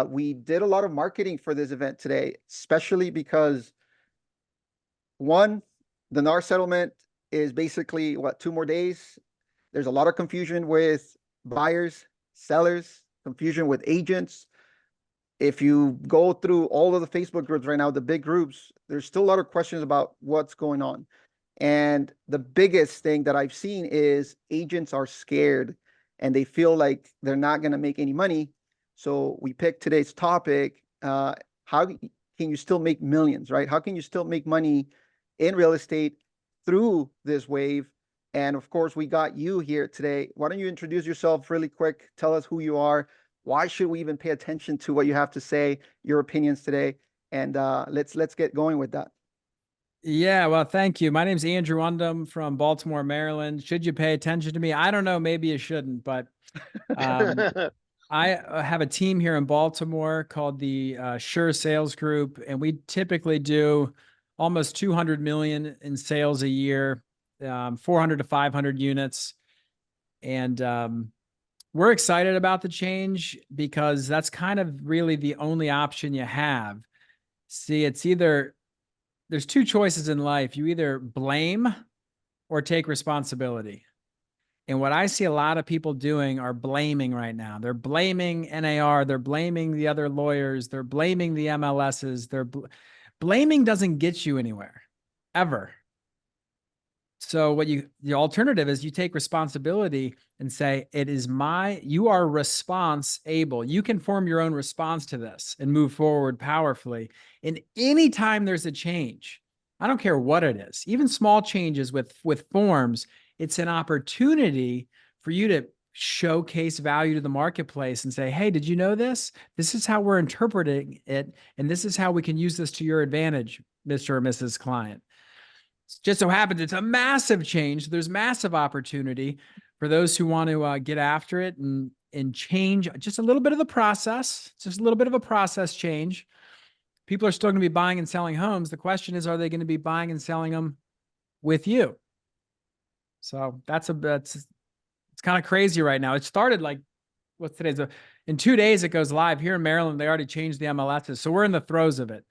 We did a lot of marketing for this event today, especially because one, the NAR settlement is basically what, 2 more days. There's a lot of confusion with buyers, sellers, confusion with agents. If you go through all of the Facebook groups right now, the big groups, there's still a lot of questions about what's going on. And the biggest thing that I've seen is agents are scared and they feel like they're not going to make any money. So we picked today's topic. How can you still make millions, right? How can you still make money in real estate through this wave? And of course, we got you here today. Why don't you introduce yourself really quick? Tell us who you are. Why should we even pay attention to what you have to say, your opinions today? And let's get going with that. Yeah, well, thank you. My name's Andrew Undum from Baltimore, Maryland. Should you pay attention to me? I don't know. Maybe you shouldn't, but um, I have a team here in Baltimore called the Sure Sales Group, and we typically do almost 200 million in sales a year, 400 to 500 units. And we're excited about the change because that's kind of really the only option you have. See, there's two choices in life. You either blame or take responsibility. And what I see a lot of people doing are blaming right now. They're blaming NAR. They're blaming the other lawyers. They're blaming the MLSs. Blaming doesn't get you anywhere, ever. So the alternative is you take responsibility and say, you are response-able. You can form your own response to this and move forward powerfully. And anytime there's a change, I don't care what it is, even small changes with forms, it's an opportunity for you to showcase value to the marketplace and say, hey, did you know this? This is how we're interpreting it. And this is how we can use this to your advantage, Mr. or Mrs. Client. Just so happens it's a massive change. There's massive opportunity for those who want to get after it and change just a little bit of the process, just a little bit of a process change. People are still going to be buying and selling homes. The question is, are they going to be buying and selling them with you? So it's kind of crazy right now. It started like, what's today's? In 2 days, it goes live here in Maryland. They already changed the MLSs. So we're in the throes of it.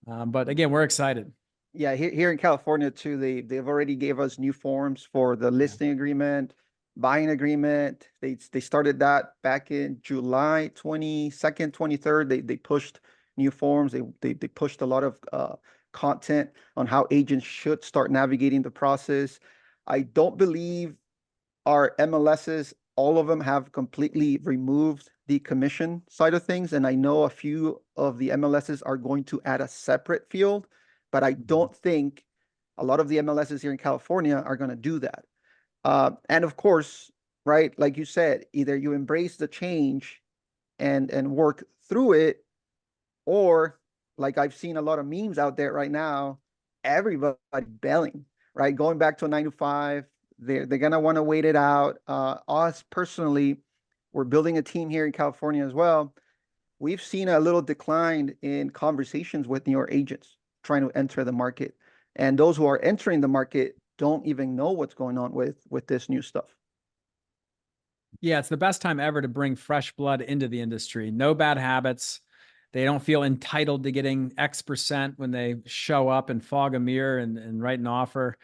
But again, we're excited. Yeah, here in California too, they've already gave us new forms for the listing agreement, buying agreement. They started that back in July 22nd, 23rd. They pushed new forms. They pushed a lot of content on how agents should start navigating the process. I don't believe our MLSs, all of them have completely removed the commission side of things. And I know a few of the MLSs are going to add a separate field, but I don't think a lot of the MLSs here in California are going to do that. And of course, right, like you said, either you embrace the change and work through it, or like I've seen a lot of memes out there right now, everybody bailing, right? Going back to a 9 to 5, they're gonna want to wait it out. Us personally, we're building a team here in California as well. We've seen a little decline in conversations with New York agents trying to enter the market, and those who are entering the market don't even know what's going on with this new stuff. Yeah, it's the best time ever to bring fresh blood into the industry. No bad habits. They don't feel entitled to getting X% when they show up and fog a mirror and write an offer.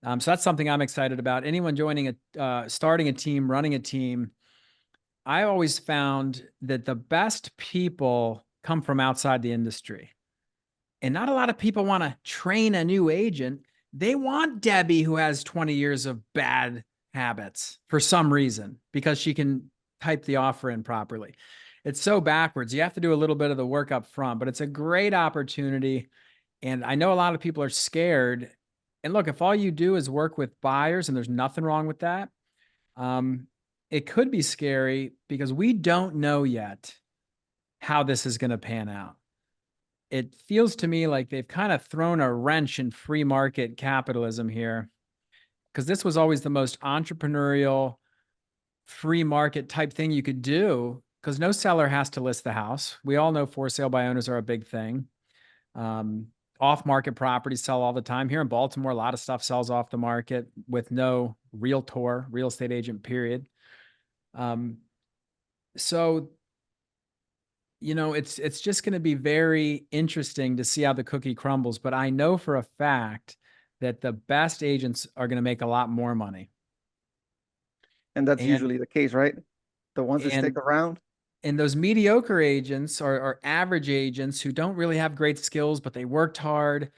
So that's something I'm excited about. Anyone starting a team, running a team, I always found that the best people come from outside the industry. And not a lot of people want to train a new agent. They want Debbie, who has 20 years of bad habits for some reason, because she can type the offer in properly. It's so backwards. You have to do a little bit of the work up front, but it's a great opportunity. And I know a lot of people are scared. And look, if all you do is work with buyers, and there's nothing wrong with that, it could be scary because we don't know yet how this is going to pan out. It feels to me like they've kind of thrown a wrench in free market capitalism here, because this was always the most entrepreneurial, free market type thing you could do, because no seller has to list the house. We all know for sale by owners are a big thing. Off-market properties sell all the time. Here in Baltimore, a lot of stuff sells off the market with no realtor, real estate agent, period. So it's just going to be very interesting to see how the cookie crumbles. But I know for a fact that the best agents are going to make a lot more money. And that's And usually the case, right? The ones that stick and around. and those mediocre agents or average agents who don't really have great skills, but they worked hard.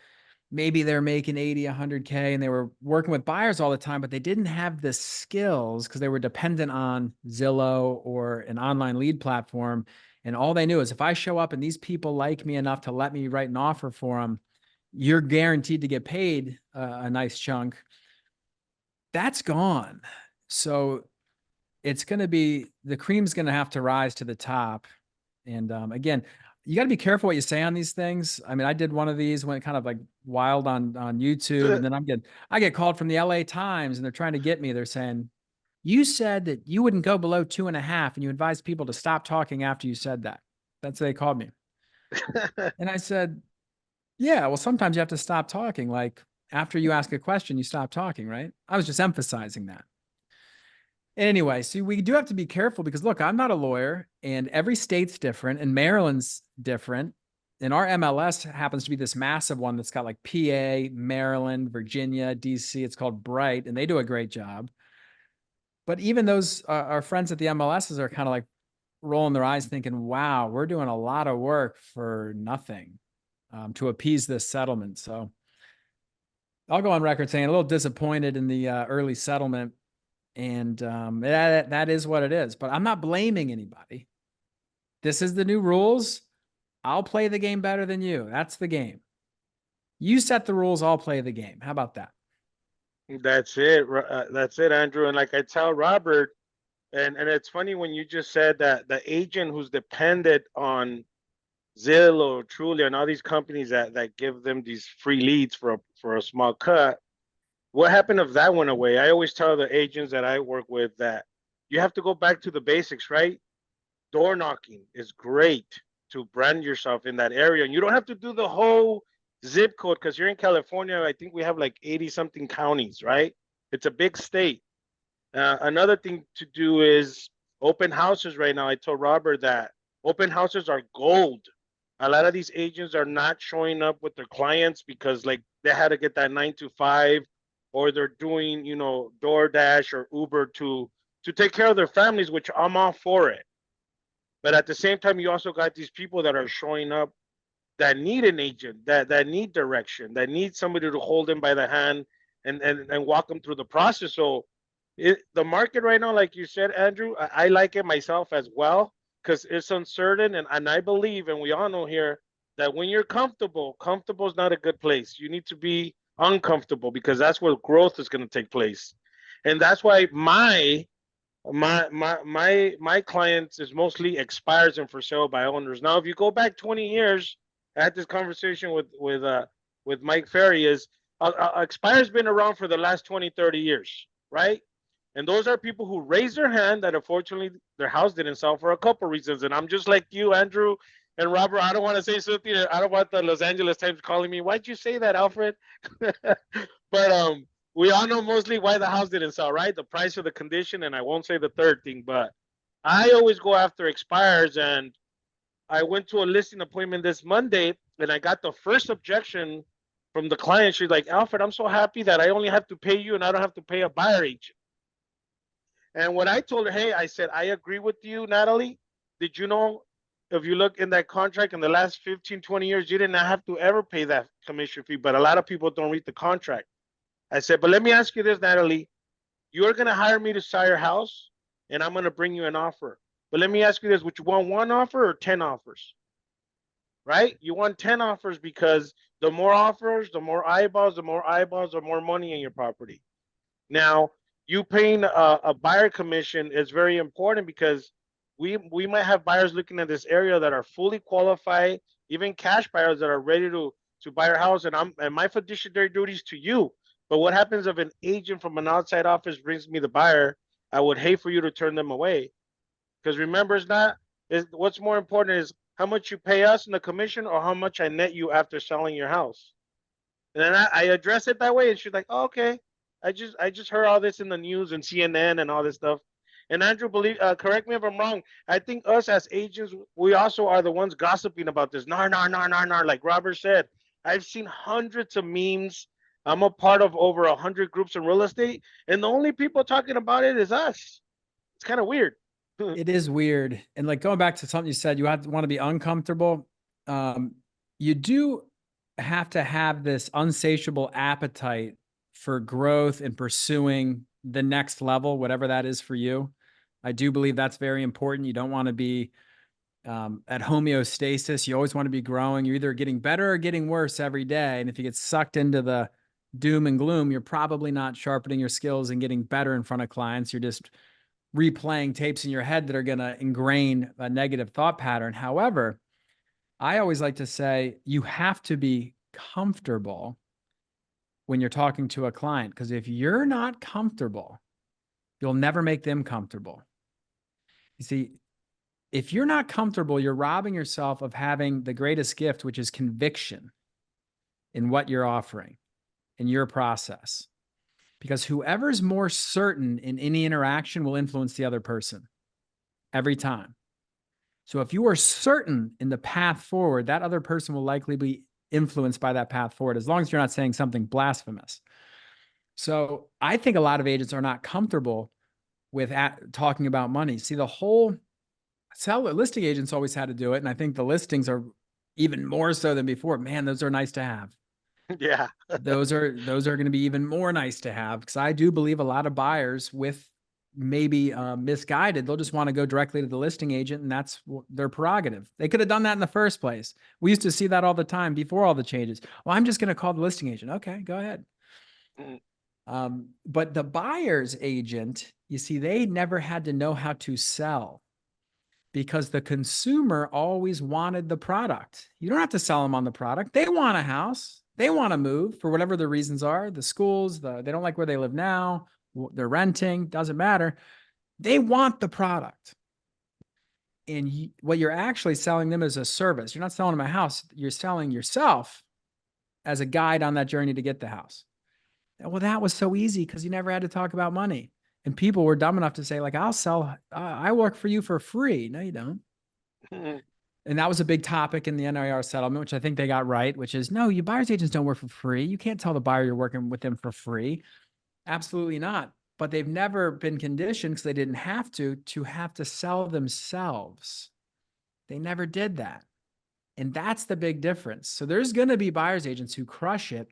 Maybe they're making 80, 100K and they were working with buyers all the time, but they didn't have the skills because they were dependent on Zillow or an online lead platform. And all they knew is if I show up and these people like me enough to let me write an offer for them, you're guaranteed to get paid a nice chunk. That's gone. So it's going to be, the cream's going to have to rise to the top. And again, you got to be careful what you say on these things. I mean, I did one of these, went kind of like wild on YouTube, and then I get called from the LA Times, and they're trying to get me. They're saying, you said that you wouldn't go below 2.5, and you advised people to stop talking after you said that. That's what they called me. And I said, yeah, well, sometimes you have to stop talking. Like after you ask a question, you stop talking, right? I was just emphasizing that. Anyway, so we do have to be careful because look, I'm not a lawyer and every state's different and Maryland's different. And our MLS happens to be this massive one that's got like PA, Maryland, Virginia, DC. It's called Bright and they do a great job. But even those, our friends at the MLSs are kind of like rolling their eyes thinking, wow, we're doing a lot of work for nothing to appease this settlement. So I'll go on record saying a little disappointed in the early settlement. And that is what it is. But I'm not blaming anybody. This is the new rules. I'll play the game better than you. That's the game. You set the rules, I'll play the game. How about that? That's it. That's it, Andrew. And like I tell Robert, and it's funny when you just said that the agent who's dependent on Zillow, Truly, and all these companies that give them these free leads for a small cut. What happened if that went away? I always tell the agents that I work with that you have to go back to the basics, right? Door knocking is great to brand yourself in that area. And you don't have to do the whole zip code because you're in California. I think we have like 80 something counties, right? It's a big state. Another thing to do is open houses right now. I told Robert that open houses are gold. A lot of these agents are not showing up with their clients because like they had to get that 9 to 5 or they're doing, DoorDash or Uber to take care of their families, which I'm all for it. But at the same time, you also got these people that are showing up that need an agent, that need direction, that need somebody to hold them by the hand and walk them through the process. So the market right now, like you said, Andrew, I like it myself as well because it's uncertain. And I believe, and we all know here, that when you're comfortable is not a good place. You need to be uncomfortable because that's where growth is going to take place. And that's why my clients is mostly expires and for sale by owners. Now, if you go back 20 years, I had this conversation with Mike Ferry is expires been around for the last 20, 30 years, right? And those are people who raise their hand that unfortunately their house didn't sell for a couple reasons. And I'm just like you, Andrew and Robert. I don't want to say something. I don't want the Los Angeles Times calling me. Why'd you say that, Alfred? But we all know mostly why the house didn't sell, right? The price of the condition, and I won't say the third thing, but I always go after expires. And I went to a listing appointment this Monday, and I got the first objection from the client. She's like, Alfred, I'm so happy that I only have to pay you and I don't have to pay a buyer agent. And when I told her, hey, I said, I agree with you, Natalie. Did you know if you look in that contract in the last 15, 20 years, you did not have to ever pay that commission fee, but a lot of people don't read the contract. I said, but let me ask you this, Natalie. You're going to hire me to sell your house, and I'm going to bring you an offer. But let me ask you this. Would you want one offer or 10 offers? Right? You want 10 offers because the more offers, the more eyeballs, the more money in your property. Now, you paying a buyer commission is very important because we might have buyers looking at this area that are fully qualified, even cash buyers that are ready to buy your house. And my fiduciary duties to you. But what happens if an agent from an outside office brings me the buyer? I would hate for you to turn them away. Because remember, what's more important is how much you pay us in the commission or how much I net you after selling your house. And then I address it that way, and she's like, oh, okay. I just heard all this in the news and CNN and all this stuff. And Andrew, correct me if I'm wrong. I think us as agents, we also are the ones gossiping about this. NAR, NAR, NAR, NAR, NAR. Like Robert said, I've seen hundreds of memes. I'm a part of over 100 groups in real estate, and the only people talking about it is us. It's kind of weird. It is weird. And like going back to something you said, you want to be uncomfortable. You do have to have this unsatiable appetite for growth and pursuing the next level, whatever that is for you. I do believe that's very important. You don't want to be at homeostasis. You always want to be growing. You're either getting better or getting worse every day. And if you get sucked into the doom and gloom, you're probably not sharpening your skills and getting better in front of clients. You're just replaying tapes in your head that are going to ingrain a negative thought pattern. However, I always like to say you have to be comfortable when you're talking to a client, because if you're not comfortable, you'll never make them comfortable. You see, if you're not comfortable, you're robbing yourself of having the greatest gift, which is conviction in what you're offering, in your process. Because whoever's more certain in any interaction will influence the other person every time. So if you are certain in the path forward, that other person will likely be influenced by that path forward, as long as you're not saying something blasphemous. So I think a lot of agents are not comfortable with talking about money. See, the whole listing agents always had to do it. And I think the listings are even more so than before. Man, those are nice to have. Yeah. those are going to be even more nice to have, because I do believe a lot of buyers with maybe misguided, they'll just want to go directly to the listing agent, and that's their prerogative. They could have done that in the first place. We used to see that all the time before all the changes. Well, I'm just going to call the listing agent. Okay, go ahead. But the buyer's agent, you see, they never had to know how to sell, because the consumer always wanted the product. You don't have to sell them on the product. They want a house. They want to move for whatever the reasons are. The schools, they don't like where they live now. They're renting, doesn't matter. They want the product. And what you're actually selling them is a service. You're not selling them a house. You're selling yourself as a guide on that journey to get the house. Well, that was so easy because you never had to talk about money. And people were dumb enough to say, like, I work for you for free. No, you don't. And that was a big topic in the NAR settlement, which I think they got right, which is, no, you buyer's agents don't work for free. You can't tell the buyer you're working with them for free. Absolutely not. But they've never been conditioned, because they didn't have to sell themselves. They never did that. And that's the big difference. So there's going to be buyer's agents who crush it.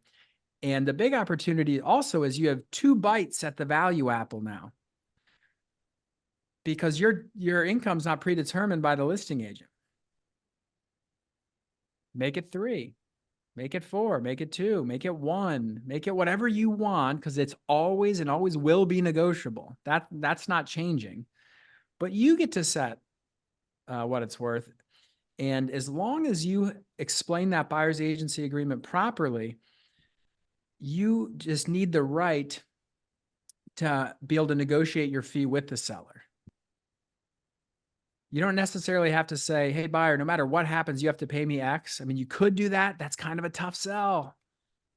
And the big opportunity also is you have 2 bites at the value apple now, because your income's not predetermined by the listing agent. Make it 3. Make it 4, make it 2, make it 1, make it whatever you want, because it's always and always will be negotiable. That's not changing. But you get to set what it's worth. And as long as you explain that buyer's agency agreement properly, you just need the right to be able to negotiate your fee with the seller. You don't necessarily have to say, hey, buyer, no matter what happens, you have to pay me X. I mean, you could do that. That's kind of a tough sell.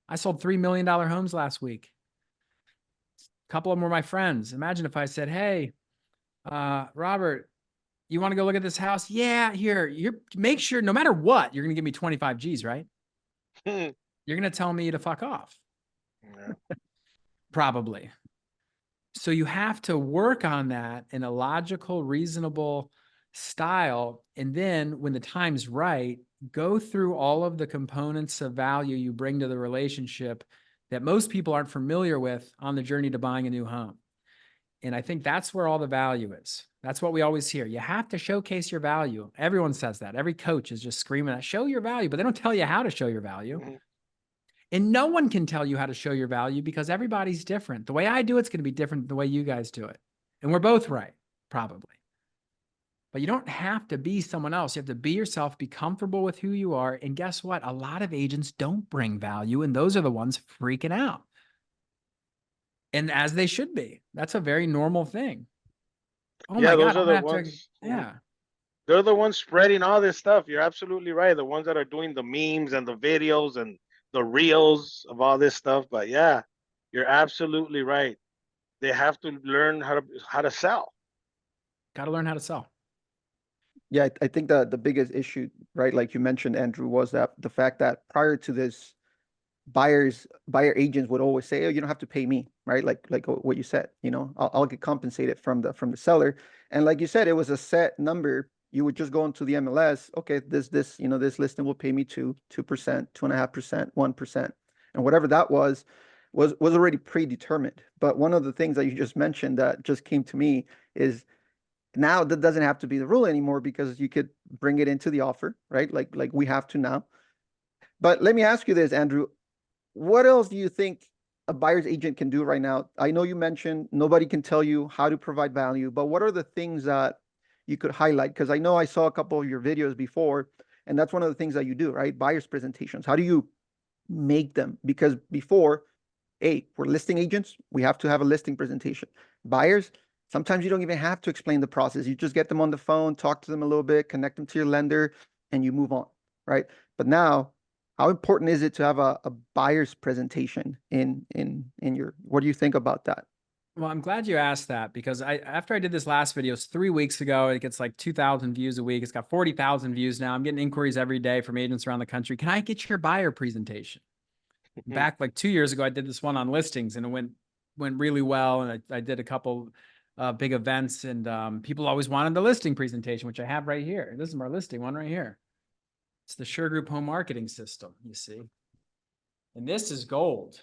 I sold $3 million homes last week. A couple of them were my friends. Imagine if I said, hey, Robert, you want to go look at this house? Yeah, here. Make sure, no matter what, you're going to give me 25 G's, right? You're going to tell me to fuck off. Yeah. Probably. So you have to work on that in a logical, reasonable style. And then when the time's right, go through all of the components of value you bring to the relationship that most people aren't familiar with on the journey to buying a new home. And I think that's where all the value is. That's what we always hear. You have to showcase your value. Everyone says that. Every coach is just screaming that, show your value, but they don't tell you how to show your value. Mm-hmm. And no one can tell you how to show your value, because everybody's different. The way I do it's going to be different than the way you guys do it. And we're both right, probably. But you don't have to be someone else. You have to be yourself, be comfortable with who you are. And guess what? A lot of agents don't bring value, and those are the ones freaking out. And as they should be. That's a very normal thing. Oh yeah, my those God, are the ones. Yeah. They're the ones spreading all this stuff. You're absolutely right. The ones that are doing the memes and the videos and the reels of all this stuff. But yeah, you're absolutely right. They have to learn how to sell. got to learn how to sell. Yeah, I think the biggest issue, right, like you mentioned, Andrew, was that the fact that prior to this, buyer agents would always say, "Oh, you don't have to pay me," right? Like what you said, I'll get compensated from the seller. And like you said, it was a set number. You would just go into the MLS. Okay, this listing will pay me 2%, 2.5%, 1%, and whatever that was already predetermined. But one of the things that you just mentioned that just came to me is now that doesn't have to be the rule anymore because you could bring it into the offer, right? Like we have to now. But let me ask you this, Andrew. What else do you think a buyer's agent can do right now? I know you mentioned nobody can tell you how to provide value, but what are the things that you could highlight? Because I know I saw a couple of your videos before, and that's one of the things that you do, right? Buyer's presentations. How do you make them? Because before, hey, we're listing agents, we have to have a listing presentation. Buyers, sometimes you don't even have to explain the process. You just get them on the phone, talk to them a little bit, connect them to your lender, and you move on, right? But now, how important is it to have a buyer's presentation in your, what do you think about that? Well, I'm glad you asked that because after I did this last video, it's 3 weeks ago. It gets like 2,000 views a week. It's got 40,000 views now. I'm getting inquiries every day from agents around the country. Can I get your buyer presentation? Back like 2 years ago, I did this one on listings and it went really well. And I did a couple big events and people always wanted the listing presentation, which I have right here. This is our listing one right here. It's the Sure Group home marketing system, you see. And this is gold.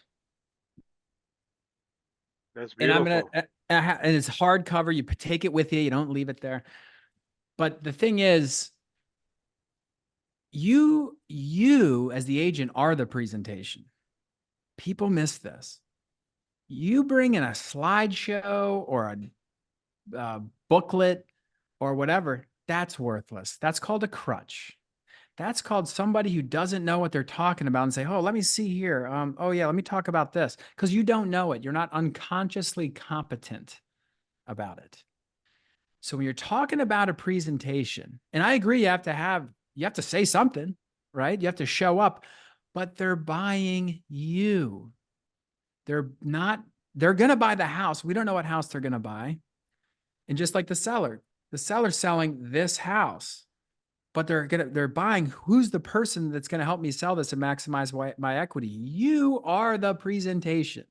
That's beautiful. And and it's hardcover. You take it with you. You don't leave it there. But the thing is, you as the agent are the presentation. People miss this. You bring in a slideshow or a booklet or whatever, that's worthless. That's called a crutch. That's called somebody who doesn't know what they're talking about and say, oh, let me see here. Oh yeah, let me talk about this. Because you don't know it. You're not unconsciously competent about it. So when you're talking about a presentation, and I agree, you have to say something, right? You have to show up, but they're buying you. They're going to buy the house. We don't know what house they're going to buy. And just like the seller's selling this house, but they're buying who's the person that's going to help me sell this and maximize my equity. You are the presentation.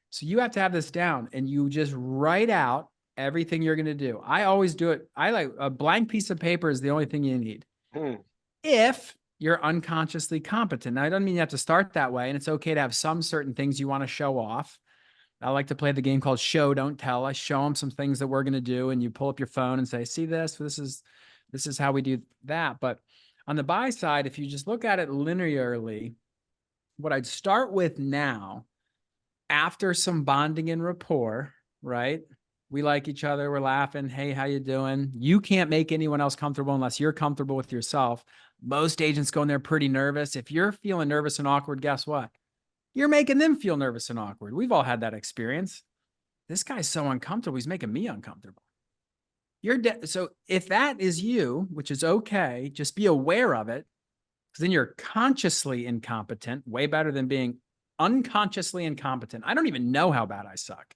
So you have to have this down and you just write out everything you're going to do. I always do it. I like a blank piece of paper is the only thing you need. If you're unconsciously competent. Now, it doesn't mean you have to start that way. And it's okay to have some certain things you want to show off. I like to play the game called show, don't tell. I show them some things that we're going to do. And you pull up your phone and say, see this, this is how we do that. But on the buy side, if you just look at it linearly, what I'd start with now, after some bonding and rapport, right? We like each other. We're laughing. Hey, how you doing? You can't make anyone else comfortable unless you're comfortable with yourself. Most agents go in there pretty nervous. If you're feeling nervous and awkward, guess what? You're making them feel nervous and awkward. We've all had that experience. This guy's so uncomfortable. He's making me uncomfortable. So if that is you, which is okay, just be aware of it, because then you're consciously incompetent, way better than being unconsciously incompetent. I don't even know how bad I suck.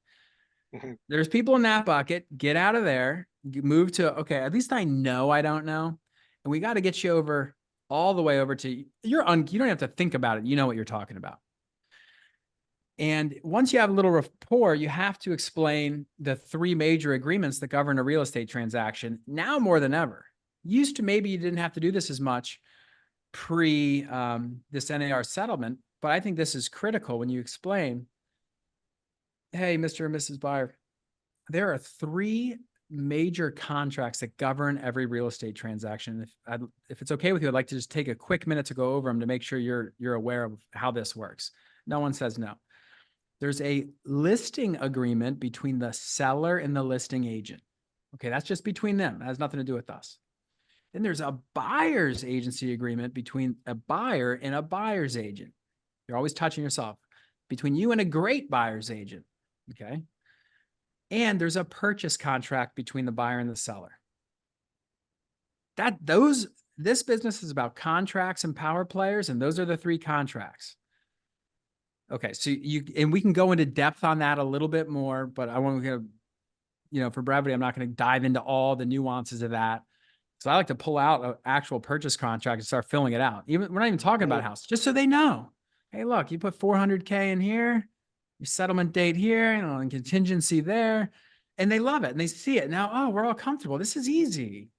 There's people in that bucket. Get out of there. Move to, okay, at least I know I don't know. And we got to get you over all the way over to, you don't have to think about it. You know what you're talking about. And once you have a little rapport, you have to explain the 3 major agreements that govern a real estate transaction now more than ever. Used to, maybe you didn't have to do this as much pre this NAR settlement, but I think this is critical when you explain, hey, Mr. and Mrs. Buyer, there are 3 major contracts that govern every real estate transaction. If it's okay with you, I'd like to just take a quick minute to go over them to make sure you're aware of how this works. No one says no. There's a listing agreement between the seller and the listing agent. Okay, that's just between them. It has nothing to do with us. Then there's a buyer's agency agreement between a buyer and a buyer's agent. You're always touching yourself. Between you and a great buyer's agent. Okay. And there's a purchase contract between the buyer and the seller. This business is about contracts and power players, and those are the 3 contracts. Okay, so and we can go into depth on that a little bit more, but I want to for brevity, I'm not going to dive into all the nuances of that. So I like to pull out an actual purchase contract and start filling it out. We're not even talking about a house, just so they know. Hey, look, you put 400K in here, your settlement date here, and contingency there, and they love it and they see it now. Oh, we're all comfortable. This is easy.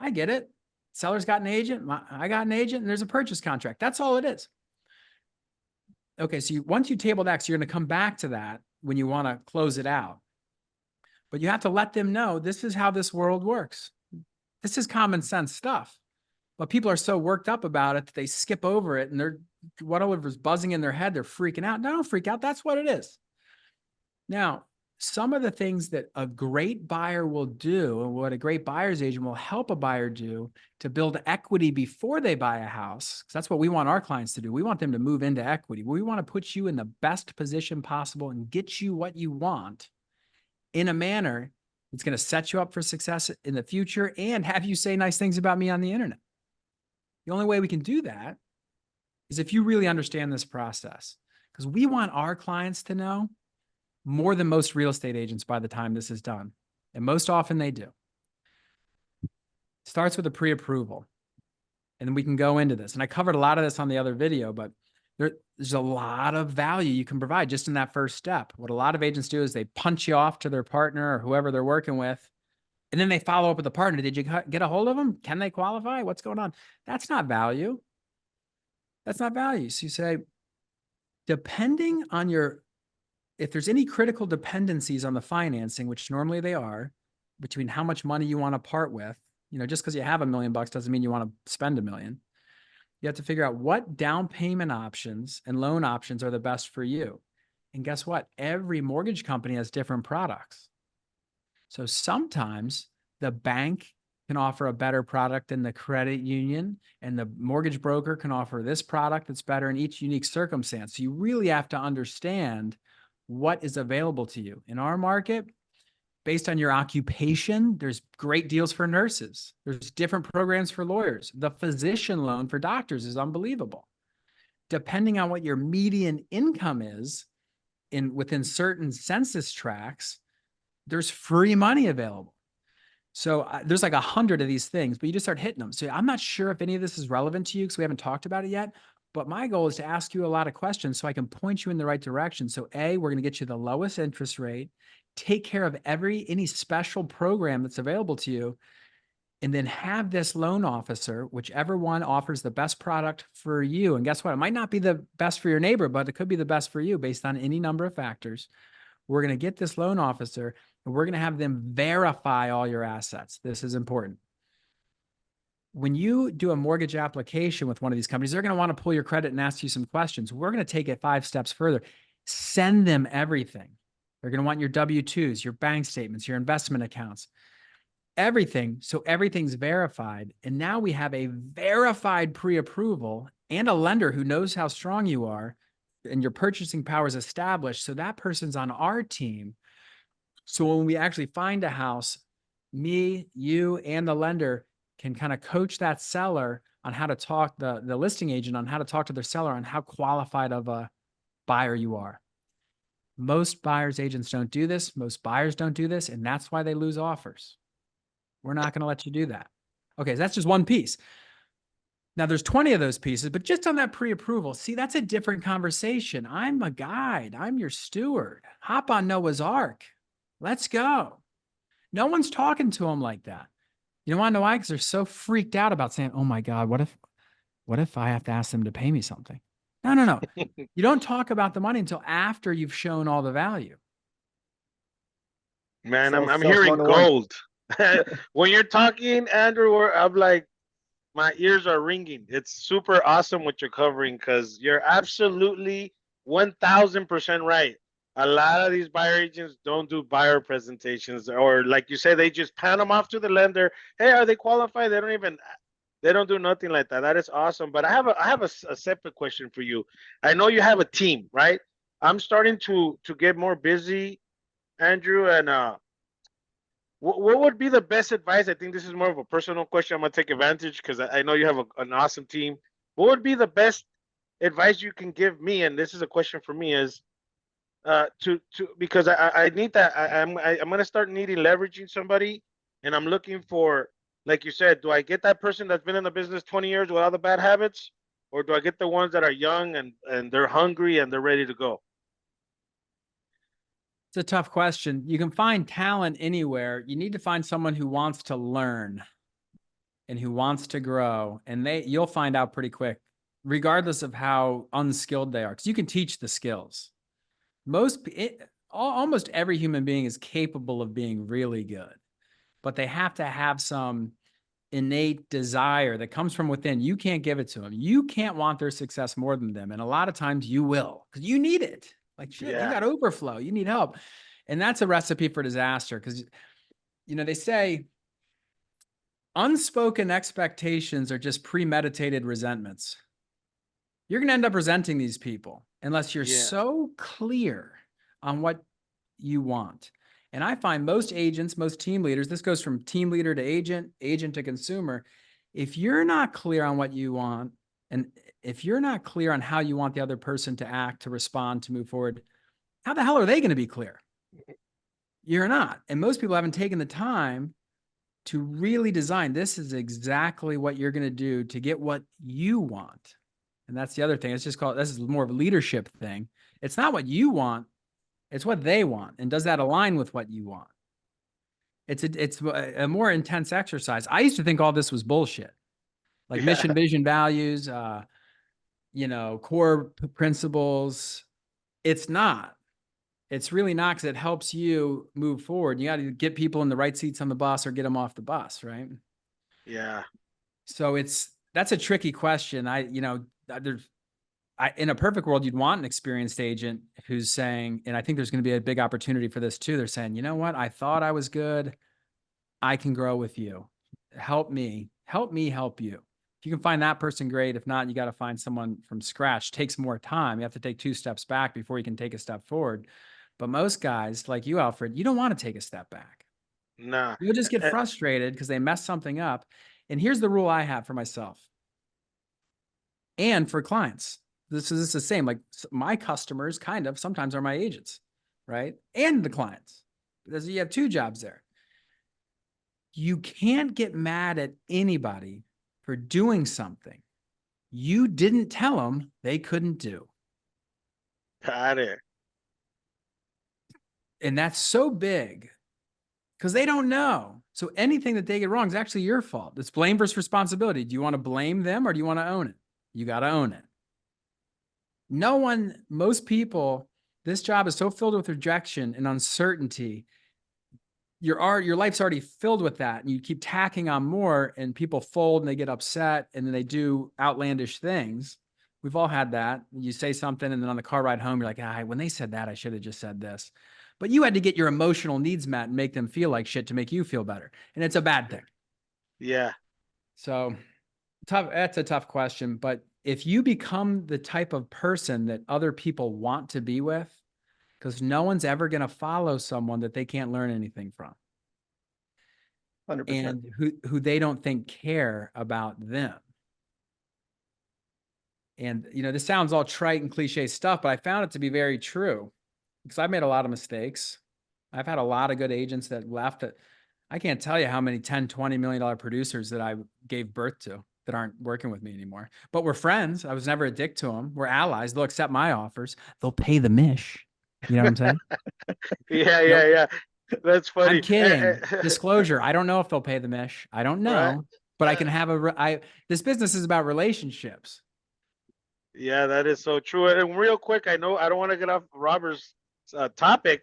I get it. Seller's got an agent. I got an agent, and there's a purchase contract. That's all it is. Okay, so once you table that, so you're going to come back to that when you want to close it out. But you have to let them know this is how this world works. This is common sense stuff. But people are so worked up about it that they skip over it, and they're whatever's buzzing in their head, they're freaking out. No, don't freak out. That's what it is. Now, some of the things that a great buyer will do, and what a great buyer's agent will help a buyer do to build equity before they buy a house, because that's what we want our clients to do. We want them to move into equity. We want to put you in the best position possible and get you what you want in a manner that's going to set you up for success in the future and have you say nice things about me on the internet. The only way we can do that is if you really understand this process, because we want our clients to know more than most real estate agents by the time this is done. And most often they do. Starts with a pre-approval. And then we can go into this. And I covered a lot of this on the other video, but there's a lot of value you can provide just in that first step. What a lot of agents do is they punch you off to their partner or whoever they're working with, and then they follow up with the partner. Did you get a hold of them? Can they qualify? What's going on? That's not value. That's not value. So you say, depending on if there's any critical dependencies on the financing, which normally they are, between how much money you want to part with, just because you have $1 million doesn't mean you want to spend $1 million. You have to figure out what down payment options and loan options are the best for you. And guess what? Every mortgage company has different products. So sometimes the bank can offer a better product than the credit union, and the mortgage broker can offer this product that's better in each unique circumstance. So you really have to understand what is available to you. In our market, based on your occupation, there's great deals for nurses. There's different programs for lawyers. The physician loan for doctors is unbelievable. Depending on what your median income is within certain census tracts, there's free money available. So there's like 100 of these things, but you just start hitting them. So I'm not sure if any of this is relevant to you because we haven't talked about it yet, but my goal is to ask you a lot of questions so I can point you in the right direction. So we're going to get you the lowest interest rate, take care of any special program that's available to you, and then have this loan officer, whichever one offers the best product for you. And guess what? It might not be the best for your neighbor, but it could be the best for you based on any number of factors. We're going to get this loan officer and we're going to have them verify all your assets. This is important. When you do a mortgage application with one of these companies, they're going to want to pull your credit and ask you some questions. We're going to take it 5 steps further. Send them everything. They're going to want your W-2s, your bank statements, your investment accounts, everything. So everything's verified. And now we have a verified pre-approval and a lender who knows how strong you are and your purchasing power is established. So that person's on our team. So when we actually find a house, me, you, and the lender can kind of coach that seller on how to talk, the listing agent on how to talk to their seller on how qualified of a buyer you are. Most buyers agents don't do this. Most buyers don't do this. And that's why they lose offers. We're not going to let you do that. Okay, so that's just one piece. Now there's 20 of those pieces, but just on that pre-approval, see, that's a different conversation. I'm a guide. I'm your steward. Hop on Noah's Ark. Let's go. No one's talking to them like that. You know, want to know why? Because they're so freaked out about saying, oh my God, what if I have to ask them to pay me something? No. You don't talk about the money until after you've shown all the value. Man, I'm hearing gold. When you're talking, Andrew, I'm like, my ears are ringing. It's super awesome what you're covering because you're absolutely 1000% right. A lot of these buyer agents don't do buyer presentations, or like you say, they just pan them off to the lender. Hey, are they qualified? They don't do nothing like that. That is awesome. But I have a separate question for you. I know you have a team, right? I'm starting to get more busy, Andrew, and what would be the best advice? I think this is more of a personal question. I'm gonna take advantage because I know you have an awesome team. What would be the best advice you can give me? And this is a question for me: is because I need that. I'm gonna start needing leveraging somebody, and I'm looking for, like you said, do I get that person that's been in the business 20 years without the bad habits, or do I get the ones that are young and they're hungry and they're ready to go? It's a tough question. You can find talent anywhere. You need to find someone who wants to learn and who wants to grow, and you'll find out pretty quick, regardless of how unskilled they are, because you can teach the skills. Almost every human being is capable of being really good, but they have to have some innate desire that comes from within. You can't give it to them. You can't want their success more than them. And a lot of times you will, because you need it. Like, shit, you got overflow. You need help. And that's a recipe for disaster. Because, they say unspoken expectations are just premeditated resentments. You're going to end up resenting these people unless you're so clear on what you want. And I find most agents, most team leaders, this goes from team leader to agent, agent to consumer. If you're not clear on what you want, and if you're not clear on how you want the other person to act, to respond, to move forward, how the hell are they going to be clear? You're not. And most people haven't taken the time to really design, this is exactly what you're going to do to get what you want. And that's the other thing. It's just this is more of a leadership thing. It's not what you want. It's what they want. And does that align with what you want? It's a more intense exercise. I used to think all this was bullshit, like mission, vision, values, core principles. It's not. It's really not, because it helps you move forward. You got to get people in the right seats on the bus or get them off the bus, right? Yeah. So that's a tricky question. In a perfect world, you'd want an experienced agent who's saying, and I think there's going to be a big opportunity for this too. They're saying, you know what? I thought I was good. I can grow with you. Help me help you. If you can find that person, great. If not, you got to find someone from scratch. It takes more time. You have to take 2 steps back before you can take a step forward. But most guys like you, Alfred, you don't want to take a step back. Nah. You'll just get frustrated because they mess something up. And here's the rule I have for myself and for clients. This is the same. Like, my customers kind of sometimes are my agents, right? And the clients, because you have 2 jobs there. You can't get mad at anybody for doing something you didn't tell them they couldn't do. Got it. And that's so big because they don't know. So anything that they get wrong is actually your fault. It's blame versus responsibility. Do you want to blame them or do you want to own it? You got to own it. Most people, this job is so filled with rejection and uncertainty. Your life's already filled with that, and you keep tacking on more, and people fold and they get upset and then they do outlandish things. We've all had that. You say something and then on the car ride home, you're like, when they said that, I should have just said this. But you had to get your emotional needs met and make them feel like shit to make you feel better. And it's a bad thing. Yeah. So that's a tough question. But if you become the type of person that other people want to be with, because no one's ever going to follow someone that they can't learn anything from. 100%. And who they don't think care about them. And, this sounds all trite and cliche stuff, but I found it to be very true because I've made a lot of mistakes. I've had a lot of good agents that left. I can't tell you how many $10, $20 million producers that I gave birth to that aren't working with me anymore, but we're friends. I was never a dick to them. We're allies. They'll accept my offers. They'll pay the mish. You know what I'm saying? Yeah. That's funny. I'm kidding. Disclosure. I don't know if they'll pay the mish. I don't know, Right. but I can have this business is about relationships. Yeah, that is so true. And real quick, I know I don't want to get off Robert's topic.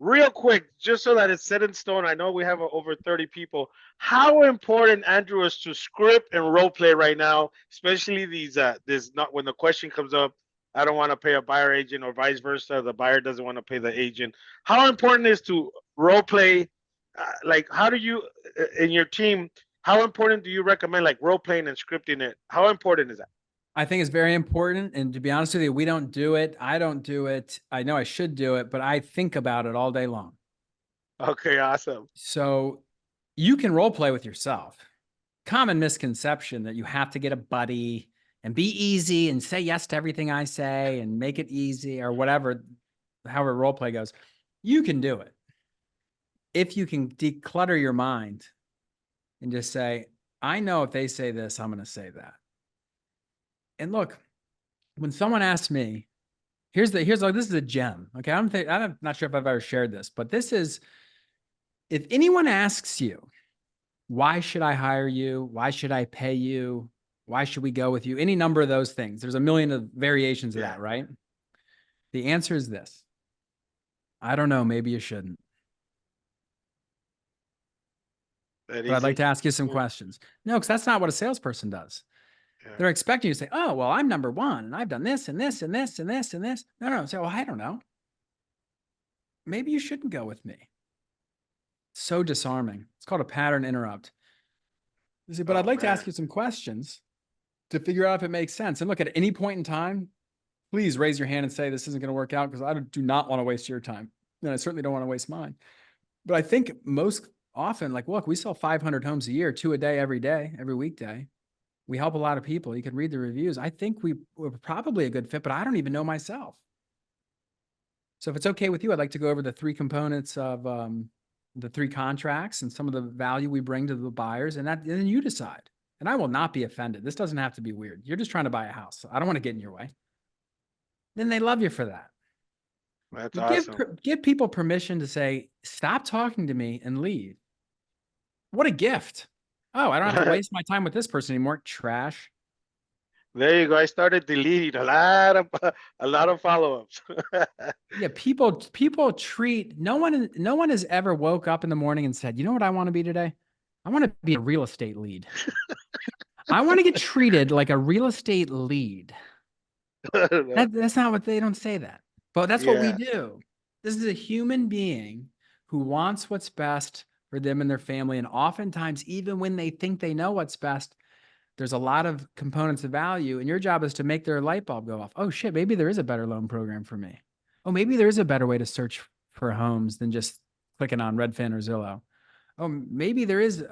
Real quick, just so that it's set in stone, I know we have over 30 people. How important, Andrew, is to script and role play right now, especially when the question comes up, I don't want to pay a buyer agent, or vice versa, the buyer doesn't want to pay the agent. How important is to role play? How do you, in your team, how important do you recommend role playing and scripting it? How important is that? I think it's very important. And to be honest with you, we don't do it. I don't do it. I know I should do it, but I think about it all day long. Okay, awesome. So you can role play with yourself. Common misconception that you have to get a buddy and be easy and say yes to everything I say and make it easy or whatever. however role play goes, you can do it. If you can declutter your mind and just say, I know if they say this, I'm going to say that. And look, when someone asks me, here's like, this is a gem. Okay. I'm not sure if I've ever shared this, but this is, if anyone asks you, why should I hire you? Why should I pay you? Why should we go with you? Any number of those things. There's a million of variations of that, right? The answer is this. I don't know. Maybe you shouldn't. But I'd like to ask you some questions. No, because that's not what a salesperson does. Yeah. They're expecting you to say, oh, well, I'm number one and I've done this and this and this and this and this. No. Say, well, I don't know. Maybe you shouldn't go with me. So disarming. It's called a pattern interrupt. You say, but I'd like to ask you some questions to figure out if it makes sense. And look, at any point in time, please raise your hand and say, this isn't going to work out because I do not want to waste your time. And I certainly don't want to waste mine. But I think most often, like, look, we sell 500 homes a year, 2 a day, every weekday. We help a lot of people. You can read the reviews. I think we're probably a good fit, but I don't even know myself. So if it's okay with you, I'd like to go over the 3 components of the 3 contracts and some of the value we bring to the buyers, and then you decide. And I will not be offended. This doesn't have to be weird. You're just trying to buy a house. So I don't want to get in your way. Then they love you for that. That's awesome. Give people permission to say, stop talking to me and leave. What a gift. Oh, I don't have to waste my time with this person anymore. Trash. There you go. I started deleting a lot of follow-ups. Yeah, people treat, no one has ever woke up in the morning and said, you know what I want to be today? I want to be a real estate lead. I want to get treated like a real estate lead. That's not what they don't say that. But that's what we do. This is a human being who wants what's best for them and their family. And oftentimes, even when they think they know what's best, there's a lot of components of value. And your job is to make their light bulb go off. Oh, shit, maybe there is a better loan program for me. Oh, maybe there is a better way to search for homes than just clicking on Redfin or Zillow. Oh, maybe there is,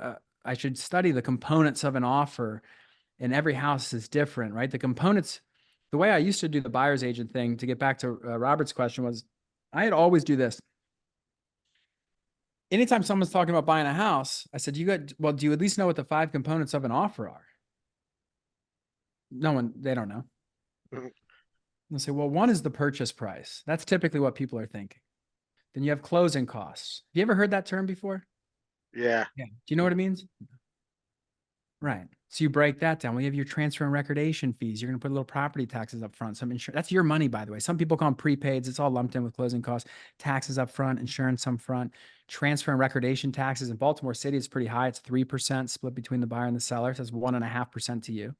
I should study the components of an offer. And every house is different, right? The components, the way I used to do the buyer's agent thing, to get back to Robert's question, was I had always do this. Anytime someone's talking about buying a house, I said, do you at least know what the 5 components of an offer are? They don't know. They'll say, well, one is the purchase price. That's typically what people are thinking. Then you have closing costs. Have you ever heard that term before? Yeah. Do you know what it means? Right. So you break that down. We have your transfer and recordation fees. You're going to put a little property taxes up front, some insurance. That's your money, by the way. Some people call them prepaids. It's all lumped in with closing costs, taxes up front, insurance up front, transfer and recordation taxes. In Baltimore City, it's pretty high. It's 3% split between the buyer and the seller. So that's 1.5% to you.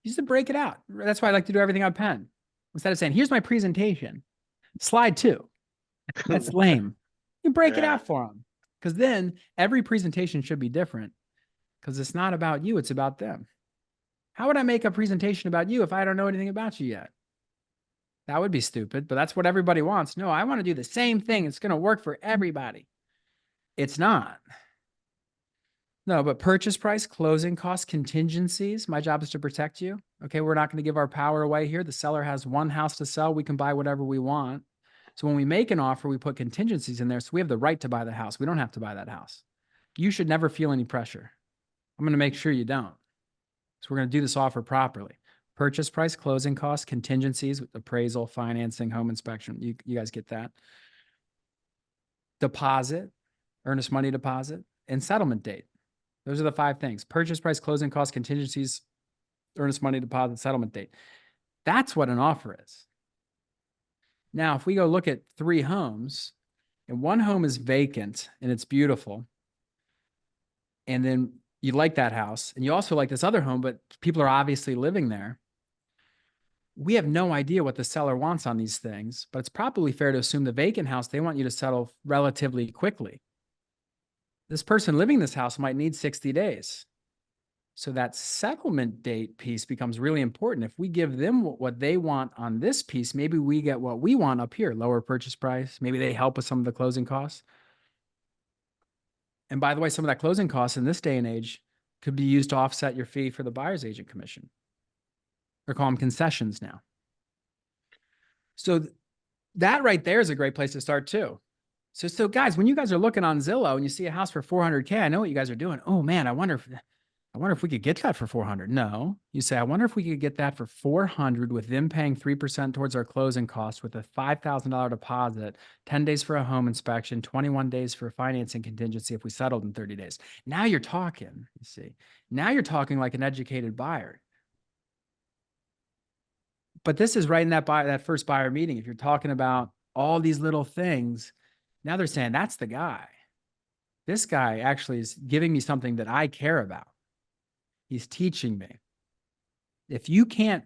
You just to break it out. That's why I like to do everything on pen. Instead of saying, here's my presentation, slide 2. That's lame. You break it out for them. Because then every presentation should be different. Because it's not about you, it's about them. How would I make a presentation about you if I don't know anything about you yet? That would be stupid, but that's what everybody wants. No, I want to do the same thing. It's going to work for everybody. It's not. No, but purchase price, closing costs, contingencies. My job is to protect you. Okay, we're not going to give our power away here. The seller has one house to sell. We can buy whatever we want. So when we make an offer, we put contingencies in there. So we have the right to buy the house. We don't have to buy that house. You should never feel any pressure. I'm going to make sure you don't. So we're going to do this offer properly. Purchase price, closing costs, contingencies, appraisal, financing, home inspection. You guys get that. Deposit, earnest money deposit, and settlement date. Those are the 5 things. Purchase price, closing costs, contingencies, earnest money deposit, settlement date. That's what an offer is. Now, if we go look at 3 homes, and one home is vacant and it's beautiful, and then you like that house, and you also like this other home, but people are obviously living there. We have no idea what the seller wants on these things, but it's probably fair to assume the vacant house, they want you to settle relatively quickly. This person living in this house might need 60 days. So that settlement date piece becomes really important. If we give them what they want on this piece, maybe we get what we want up here, lower purchase price. Maybe they help with some of the closing costs. And by the way, some of that closing costs in this day and age could be used to offset your fee for the buyer's agent commission. Or call them concessions now. So that right there is a great place to start too. So guys, when you guys are looking on Zillow and you see a house for 400K, I know what you guys are doing. Oh man, I wonder if we could get that for 400. No, you say, I wonder if we could get that for 400 with them paying 3% towards our closing costs with a $5,000 deposit, 10 days for a home inspection, 21 days for financing contingency if we settled in 30 days. Now you're talking, you see. Now you're talking like an educated buyer. But this is right in that first buyer meeting. If you're talking about all these little things, now they're saying, that's the guy. This guy actually is giving me something that I care about. He's teaching me. If you can't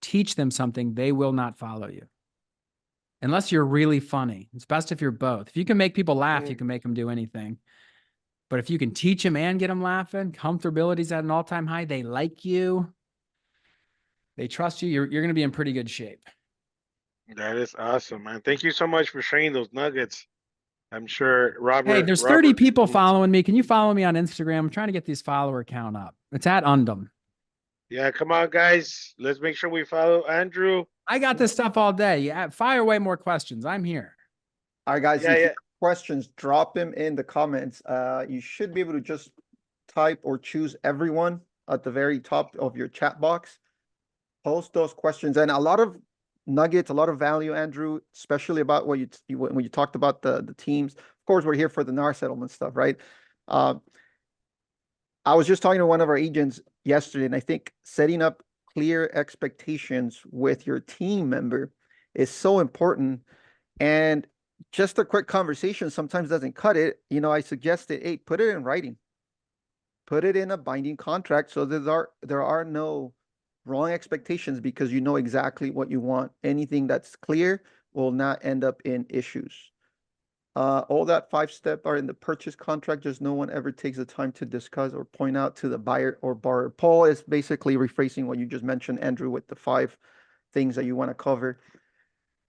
teach them something, they will not follow you. Unless you're really funny. It's best if you're both. If you can make people laugh, you can make them do anything. But if you can teach them and get them laughing, comfortability's at an all-time high, they like you, they trust you, you're going to be in pretty good shape. That is awesome, man. Thank you so much for sharing those nuggets. I'm sure Robert. Hey, there's 30 people following me. Can you follow me on Instagram? I'm trying to get these follower count up. It's at Undum. Yeah, come on, guys. Let's make sure we follow Andrew. I got this stuff all day. Yeah, fire away more questions. I'm here. All right, guys. Yeah, if you yeah. have questions, drop them in the comments. You should be able to just type or choose everyone at the very top of your chat box. Post those questions, and a lot of nuggets, a lot of value, Andrew, especially about what when you talked about the teams. Of course, we're here for the NAR settlement stuff, right? I was just talking to one of our agents yesterday, and I think setting up clear expectations with your team member is so important. And just a quick conversation sometimes doesn't cut it. You know, I suggested, hey, put it in writing, put it in a binding contract, so there are no wrong expectations, because you know exactly what you want. Anything that's clear will not end up in issues. All that 5-step are in the purchase contract. Just no one ever takes the time to discuss or point out to the buyer or borrower. Paul is basically rephrasing what you just mentioned, Andrew, with the 5 things that you want to cover.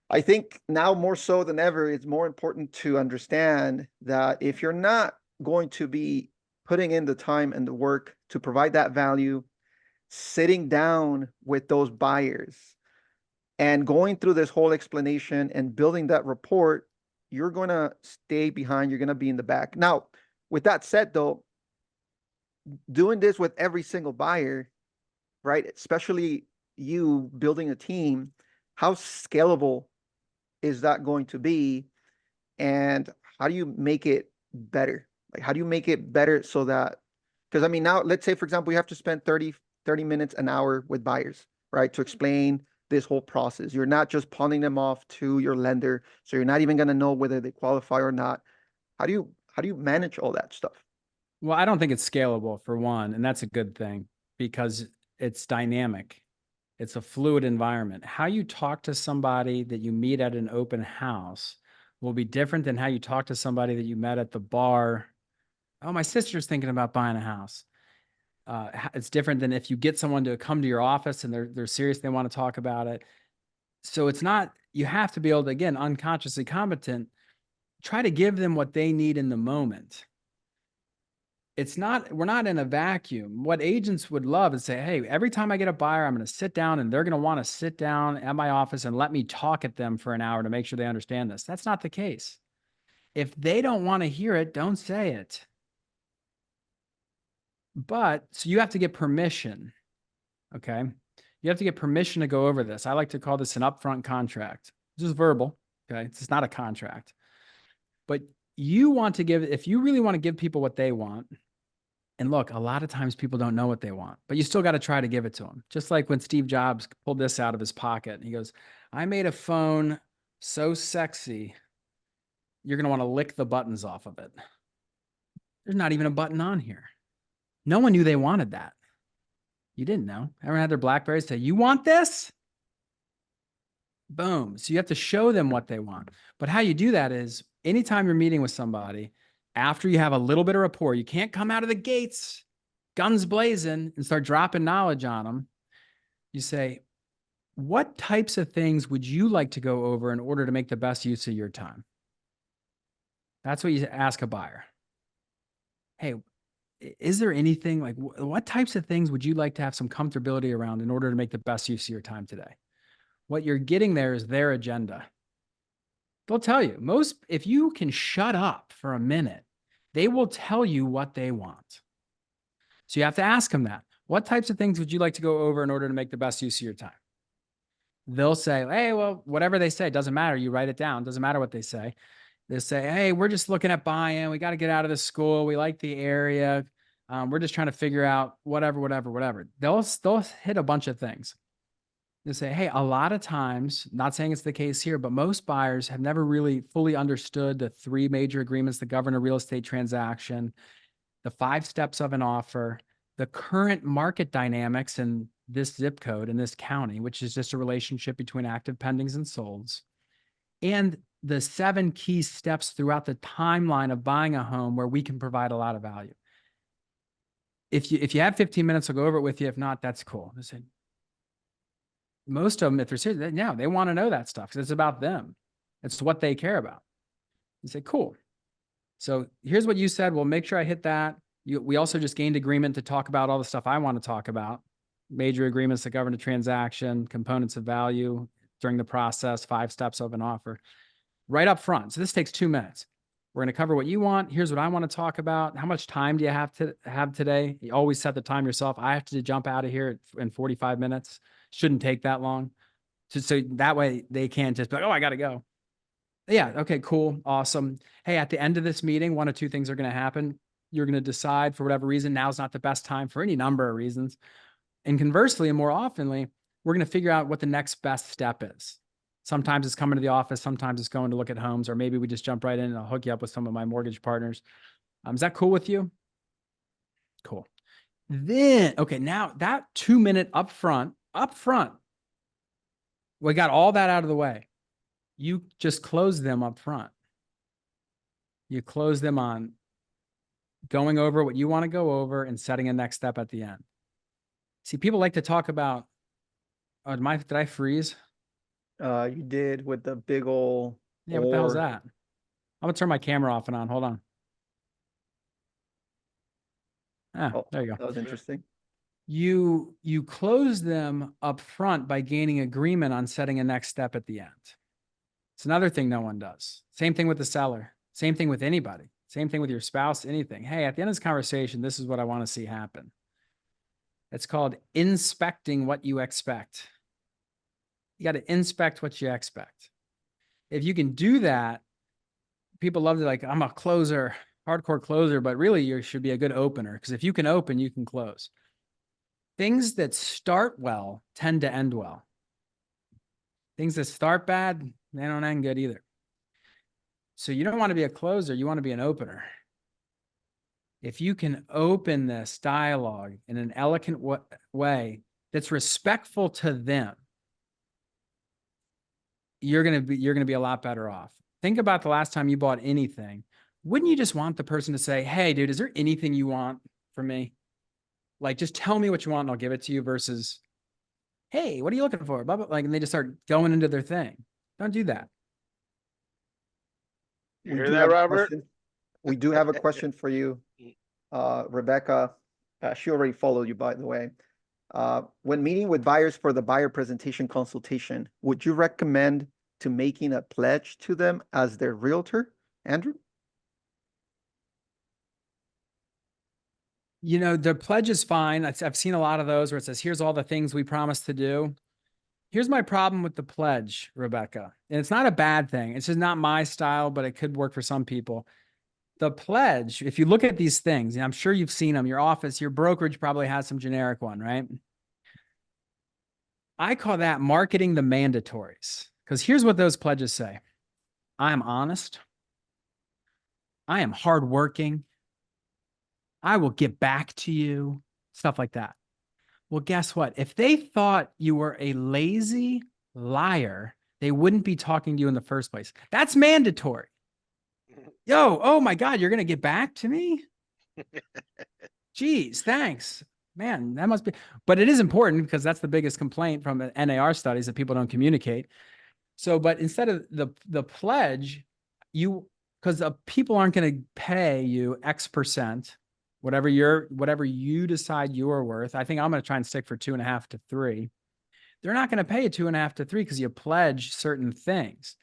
I think now more so than ever, it's more important to understand that if you're not going to be putting in the time and the work to provide that value, sitting down with those buyers and going through this whole explanation and building that report, you're going to stay behind. You're going to be in the back. Now, with that said, though, doing this with every single buyer, right, especially you building a team, how scalable is that going to be? And how do you make it better? Like, how do you make it better so that, because I mean, now let's say, for example, you have to spend 30 minutes, an hour with buyers, right, to explain this whole process. You're not just pawning them off to your lender, so you're not even going to know whether they qualify or not. How do you manage all that stuff? Well, I don't think it's scalable, for one, and that's a good thing because it's dynamic. It's a fluid environment. How you talk to somebody that you meet at an open house will be different than how you talk to somebody that you met at the bar. Oh, my sister's thinking about buying a house. It's different than if you get someone to come to your office and they're serious, they want to talk about it. So it's not, you have to be able to, again, unconsciously competent, try to give them what they need in the moment. It's not, we're not in a vacuum. What agents would love is say, hey, every time I get a buyer, I'm going to sit down and they're going to want to sit down at my office and let me talk at them for an hour to make sure they understand this. That's not the case. If they don't want to hear it, don't say it. But so you have to get permission. Okay. You have to get permission to go over this. I like to call this an upfront contract. This is verbal. Okay. It's not a contract, but you want to give, if you really want to give people what they want, and look, a lot of times people don't know what they want, but you still got to try to give it to them. Just like when Steve Jobs pulled this out of his pocket and he goes, I made a phone so sexy, you're going to want to lick the buttons off of it. There's not even a button on here. No one knew they wanted that. You didn't know. Everyone had their BlackBerries say, you want this? Boom. So you have to show them what they want. But how you do that is anytime you're meeting with somebody, after you have a little bit of rapport, you can't come out of the gates, guns blazing, and start dropping knowledge on them. You say, what types of things would you like to go over in order to make the best use of your time? That's what you ask a buyer. Hey, is there anything like, what types of things would you like to have some comfortability around in order to make the best use of your time today? what you're getting there is their agenda. They'll tell you if you can shut up for a minute, they will tell you what they want. So you have to ask them that. What types of things would you like to go over in order to make the best use of your time? They'll say, hey, well, whatever they say, doesn't matter. You write it down. Doesn't matter what they say. They'll say, hey, we're just looking at buying. We got to get out of the school. We like the area. We're just trying to figure out whatever. They'll hit a bunch of things. They'll say, hey, a lot of times, not saying it's the case here, but most buyers have never really fully understood the 3 major agreements that govern a real estate transaction, the 5 steps of an offer, the current market dynamics in this zip code in this county, which is just a relationship between active pendings and solds, and the 7 key steps throughout the timeline of buying a home where we can provide a lot of value. If you have 15 minutes, I'll go over it with you. If not, that's cool. They say, most of them, if they're serious, yeah, they want to know that stuff because it's about them. It's what they care about. You say, cool. So here's what you said. We'll make sure I hit that. We also just gained agreement to talk about all the stuff I want to talk about. Major agreements that govern a transaction, components of value during the process, 5 steps of an offer. Right up front. So this takes 2 minutes. We're going to cover what you want. Here's what I want to talk about. How much time do you have to have today? You always set the time yourself. I have to jump out of here in 45 minutes. Shouldn't take that long. So that way they can't just be like, oh, I got to go. Yeah. Okay, cool. Awesome. Hey, at the end of this meeting, 1 of 2 things are going to happen. You're going to decide for whatever reason, now's not the best time for any number of reasons. And conversely, and more oftenly, we're going to figure out what the next best step is. Sometimes it's coming to the office. Sometimes it's going to look at homes, or maybe we just jump right in and I'll hook you up with some of my mortgage partners. Is that cool with you? Cool. Then, okay, now that 2-minute upfront, we got all that out of the way. You just close them up front. You close them on going over what you want to go over and setting a next step at the end. See, people like to talk about, oh, did I freeze? You did with the big old. Yeah, what the hell's that? I'm gonna turn my camera off and on. Hold on. Oh, there you go. That was interesting. You close them up front by gaining agreement on setting a next step at the end. It's another thing no one does. Same thing with the seller. Same thing with anybody. Same thing with your spouse, anything. Hey, at the end of this conversation, this is what I want to see happen. It's called inspecting what you expect. You got to inspect what you expect. If you can do that, people love to like, I'm a closer, hardcore closer, but really you should be a good opener, because if you can open, you can close. Things that start well tend to end well. Things that start bad, they don't end good either. So you don't want to be a closer, you want to be an opener. If you can open this dialogue in an elegant way that's respectful to them, you're going to be a lot better off. Think about the last time you bought anything. Wouldn't you just want the person to say, hey, dude, is there anything you want from me? Like, just tell me what you want and I'll give it to you, versus, hey, what are you looking for? Blah, blah, like, and they just start going into their thing. Don't do that. You hear that, Robert? We do have a question for you, Rebecca. She already followed you, by the way. When meeting with buyers for the buyer presentation consultation, would you recommend to making a pledge to them as their realtor, Andrew? You know, the pledge is fine. I've seen a lot of those where it says, here's all the things we promised to do. Here's my problem with the pledge, Rebecca. And it's not a bad thing. It's just not my style, but it could work for some people. The pledge, if you look at these things, and I'm sure you've seen them, your office, your brokerage probably has some generic one, right? I call that marketing the mandatories, because here's what those pledges say. I am honest. I am hardworking. I will get back to you, stuff like that. Well, guess what? If they thought you were a lazy liar, they wouldn't be talking to you in the first place. That's mandatory. Yo, oh my God, you're going to get back to me? Geez, thanks. Man, that must be, but it is important, because that's the biggest complaint from the NAR studies, that people don't communicate. So, but instead of the pledge, because people aren't going to pay you X%, whatever you decide you're worth. I think I'm going to try and stick for 2.5 to 3. they're not going to pay you 2.5 to 3 because you pledge certain things.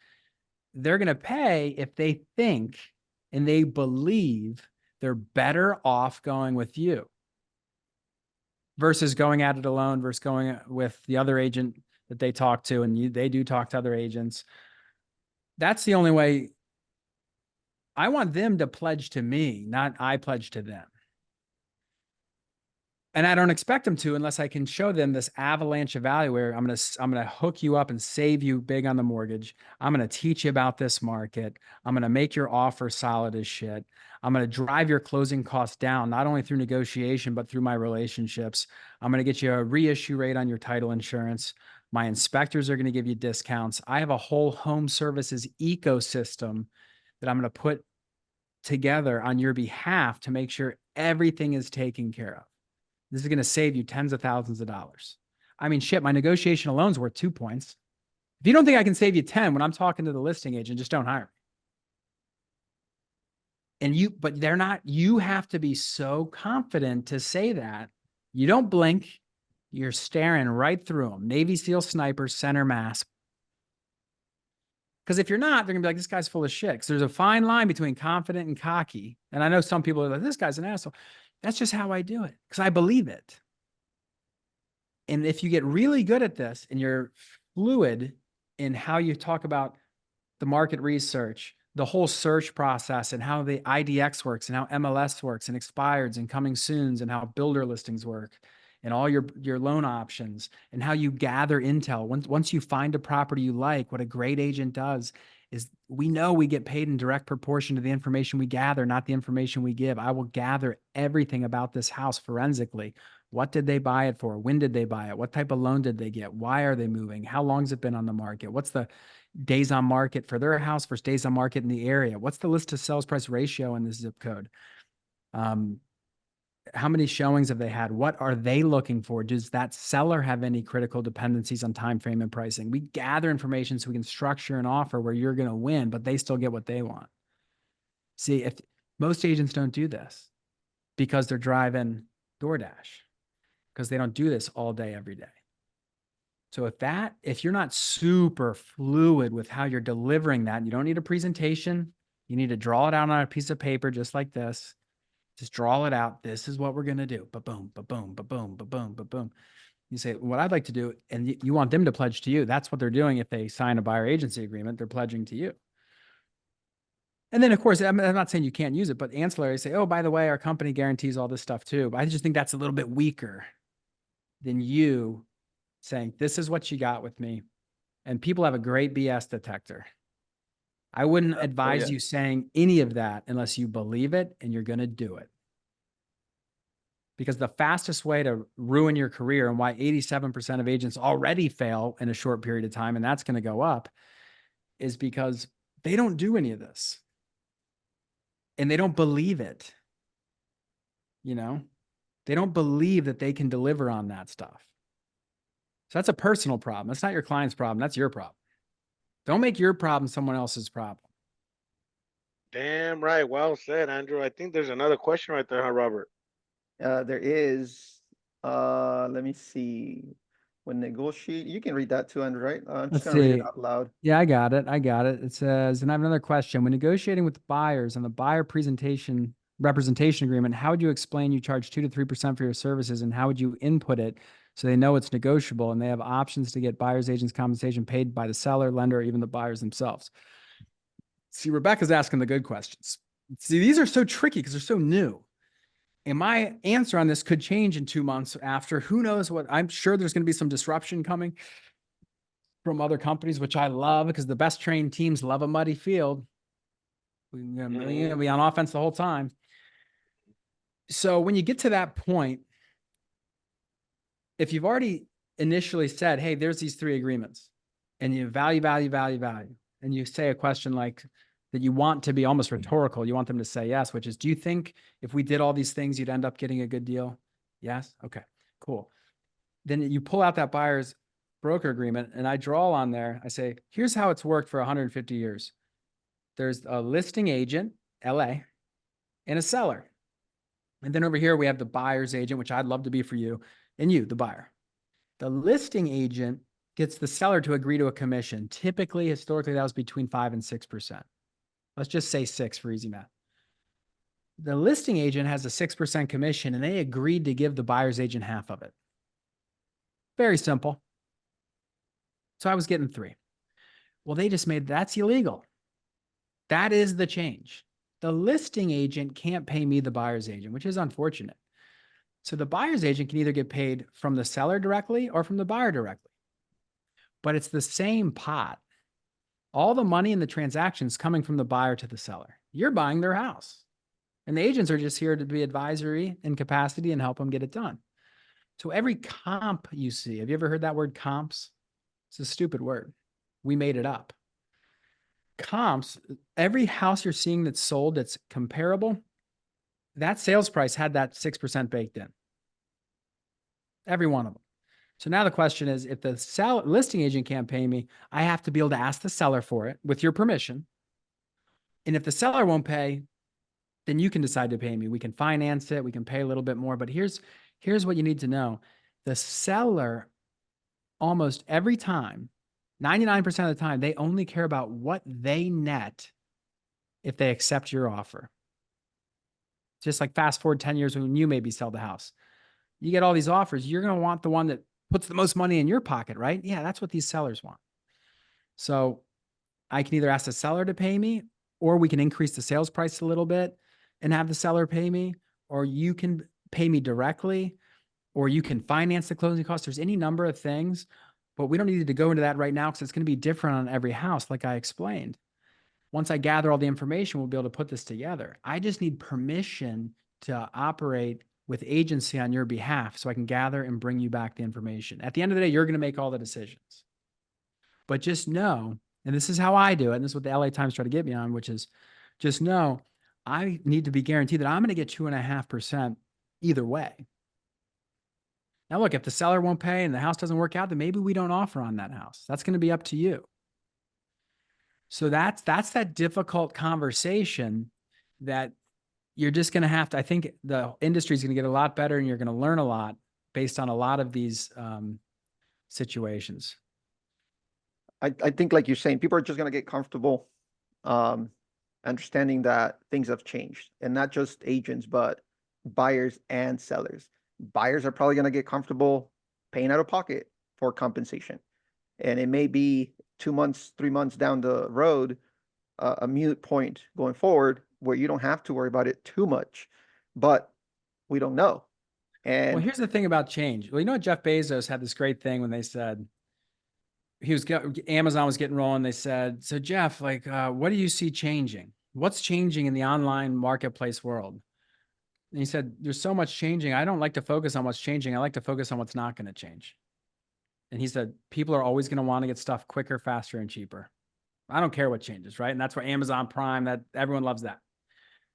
They're going to pay if they think and they believe they're better off going with you versus going at it alone versus going with the other agent that they talk to. And they do talk to other agents. That's the only way. I want them to pledge to me, not I pledge to them. And I don't expect them to unless I can show them this avalanche of value where I'm gonna hook you up and save you big on the mortgage. I'm gonna teach you about this market. I'm gonna make your offer solid as shit. I'm gonna drive your closing costs down, not only through negotiation, but through my relationships. I'm gonna get you a reissue rate on your title insurance. My inspectors are gonna give you discounts. I have a whole home services ecosystem that I'm gonna put together on your behalf to make sure everything is taken care of. This is going to save you tens of thousands of dollars. I mean, shit, my negotiation alone is worth 2 points. If you don't think I can save you 10 when I'm talking to the listing agent, just don't hire me. But they're not, you have to be so confident to say that. You don't blink. You're staring right through them. Navy SEAL sniper, center mass. Because if you're not, they're going to be like, this guy's full of shit. Because there's a fine line between confident and cocky. And I know some people are like, this guy's an asshole. That's just how I do it because I believe it. And if you get really good at this and you're fluid in how you talk about the market research, the whole search process and how the IDX works and how MLS works and expireds and coming soons and how builder listings work and all your loan options and how you gather intel. Once you find a property you like, what a great agent does is we know we get paid in direct proportion to the information we gather, not the information we give. I will gather everything about this house forensically. What did they buy it for? When did they buy it? What type of loan did they get? Why are they moving? How long has it been on the market? What's the days on market for their house versus days on market in the area? What's the list to sales price ratio in the zip code? How many showings have they had? What are they looking for? Does that seller have any critical dependencies on time frame and pricing? We gather information so we can structure an offer where you're going to win, but they still get what they want. See, if most agents don't do this because they're driving DoorDash, because they don't do this all day, every day. So if you're not super fluid with how you're delivering that, you don't need a presentation. You need to draw it out on a piece of paper, just like this. Just draw it out. This is what we're going to do. Ba-boom, ba-boom, ba-boom, ba-boom, ba-boom. You say, what I'd like to do, and you want them to pledge to you. That's what they're doing. If they sign a buyer agency agreement, they're pledging to you. And then, of course, I'm not saying you can't use it, but ancillary say, oh, by the way, our company guarantees all this stuff too. But I just think that's a little bit weaker than you saying, this is what you got with me. And people have a great BS detector. I wouldn't advise you saying any of that unless you believe it and you're going to do it. Because the fastest way to ruin your career and why 87% of agents already fail in a short period of time, and that's going to go up, is because they don't do any of this. And they don't believe it. You know, they don't believe that they can deliver on that stuff. So that's a personal problem. That's not your client's problem. That's your problem. Don't make your problem someone else's problem. Damn right. Well said, Andrew. I think there's another question right there, huh, Robert? There is, let me see. When negotiate, you can read that too, Andrew, right? I'm just Let's gonna read see. it out loud. Yeah, I got it. It says, and I have another question. When negotiating with buyers on the buyer representation agreement, how would you explain you charge 2 to 3% for your services, and how would you input it so they know it's negotiable and they have options to get buyer's agents compensation paid by the seller, lender, or even the buyers themselves? See, Rebecca's asking the good questions. See, these are so tricky because they're so new. And my answer on this could change in 2 months after. Who knows what? I'm sure there's going to be some disruption coming from other companies, which I love because the best trained teams love a muddy field. We're going to be on offense the whole time. So when you get to that point, if you've already initially said, hey, there's these 3 agreements, and you value, and you say a question like that you want to be almost rhetorical, you want them to say yes, which is, do you think if we did all these things, you'd end up getting a good deal? Yes? Okay, cool. Then you pull out that buyer's broker agreement, and I draw on there. I say, here's how it's worked for 150 years. There's a listing agent, LA, and a seller. And then over here, we have the buyer's agent, which I'd love to be for you, and you, the buyer. The listing agent gets the seller to agree to a commission. Typically, historically, that was between 5 and 6%. Let's just say 6 for easy math. The listing agent has a 6% commission, and they agreed to give the buyer's agent half of it. Very simple. So I was getting 3. Well, they just made that's illegal. That is the change. The listing agent can't pay me, the buyer's agent, which is unfortunate. So the buyer's agent can either get paid from the seller directly or from the buyer directly. But it's the same pot. All the money in the transaction is coming from the buyer to the seller. You're buying their house. And the agents are just here to be advisory in capacity and help them get it done. So every comp you see, have you ever heard that word comps? It's a stupid word. We made it up. Comps, every house you're seeing that's sold that's comparable, that sales price had that 6% baked in. Every one of them. So now the question is, if the listing agent can't pay me, I have to be able to ask the seller for it with your permission. And if the seller won't pay, then you can decide to pay me. We can finance it. We can pay a little bit more. But here's what you need to know. The seller, almost every time, 99% of the time, they only care about what they net if they accept your offer. Just like fast forward 10 years when you maybe sell the house. You get all these offers. You're going to want the one that puts the most money in your pocket, right? Yeah, that's what these sellers want. So I can either ask the seller to pay me, or we can increase the sales price a little bit and have the seller pay me, or you can pay me directly, or you can finance the closing costs. There's any number of things, but we don't need to go into that right now because it's going to be different on every house, like I explained. Once I gather all the information, we'll be able to put this together. I just need permission to operate with agency on your behalf so I can gather and bring you back the information. At the end of the day, you're going to make all the decisions. But just know, and this is how I do it, and this is what the LA Times try to get me on, which is just know I need to be guaranteed that I'm going to get 2.5% either way. Now, look, if the seller won't pay and the house doesn't work out, then maybe we don't offer on that house. That's going to be up to you. So that's that difficult conversation that you're just going to have to, I think the industry is going to get a lot better and you're going to learn a lot based on a lot of these situations. I think, like you're saying, people are just going to get comfortable understanding that things have changed, and not just agents, but buyers and sellers. Buyers are probably going to get comfortable paying out of pocket for compensation. And it may be 2 months, 3 months down the road, a mute point going forward where you don't have to worry about it too much, but we don't know. And well, here's the thing about change. Well, you know what? Jeff Bezos had this great thing when they said, Amazon was getting rolling. They said, so Jeff, like, what do you see changing? What's changing in the online marketplace world? And he said, there's so much changing. I don't like to focus on what's changing. I like to focus on what's not going to change. And he said, people are always going to want to get stuff quicker, faster, and cheaper. I don't care what changes, right? And that's where Amazon Prime, that everyone loves that.